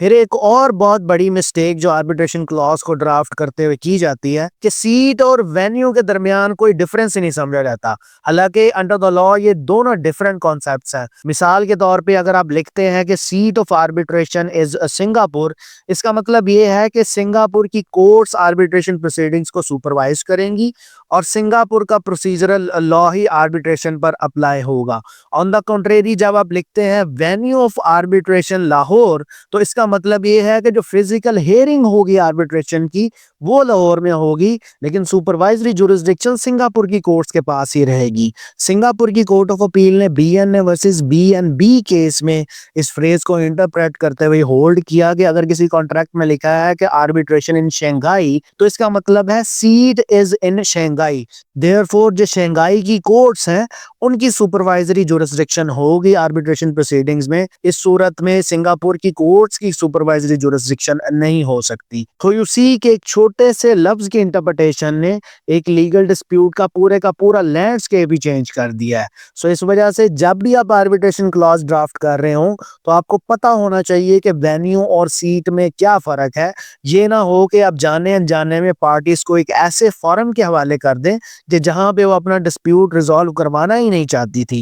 फिर एक और बहुत बड़ी मिस्टेक जो आर्बिट्रेशन क्लॉज को ड्राफ्ट करते हुए की जाती है कि सीट और वेन्यू के दरमियान कोई डिफरेंस ही नहीं समझा जाता। हालांकि अंडर द लॉ ये दोनों डिफरेंट कॉन्सेप्ट्स हैं। मिसाल के तौर पे अगर आप लिखते हैं कि seat of arbitration is Singapore, इसका मतलब ये है कि सिंगापुर की कोर्ट्स आर्बिट्रेशन प्रोसीडिंग्स को सुपरवाइज करेंगी और सिंगापुर का प्रोसीजरल लॉ ही आर्बिट्रेशन पर अप्लाई होगा। ऑन द कंट्रेरी जब आप लिखते हैं वेन्यू ऑफ आर्बिट्रेशन लाहौर, तो इसका मतलब ये है कि जो फिजिकल हियरिंग होगी आर्बिट्रेशन की वो लाहौर में होगी, लेकिन सुपरवाइजरी जुरिस्डिक्शन सिंगापुर की कोर्ट्स के पास ही रहेगी। सिंगापुर की कोर्ट ऑफ अपील ने बीएनए वर्सेस बीएनबी केस में इस फ्रेज को इंटरप्रेट करते हुए होल्ड किया कि अगर किसी कॉन्ट्रैक्ट में लिखा है कि आर्बिट्रेशन इन शंघाई, तो इसका मतलब है seat is in Shanghai. Therefore जो शंघाई की कोर्ट्स हैं उनकी सुपरवाइजरी जुरिस्डिक्शन होगी आर्बिट्रेशन प्रोसीडिंग्स में। इस सूरत में सिंगापुर की कोर्ट्स की सुपरवाइजरी जुरिस्डिक्शन नहीं हो सकती। तो यू सी कि एक छोटे से लफ्ज की इंटरप्रिटेशन ने एक लीगल डिस्प्यूट का पूरा लैंडस्केप भी चेंज कर दिया है। सो इस वजह से जब भी आप आर्बिट्रेशन क्लॉज ड्राफ्ट कर रहे हो तो आपको पता होना चाहिए कि वेन्यू और सीट में क्या फर्क है। ये ना हो कि आप जाने अनजाने में पार्टीज को एक ऐसे फॉरम के हवाले कर दें कि जहां पे वो अपना डिस्प्यूट रिजॉल्व करवाना ही नहीं चाहती थी।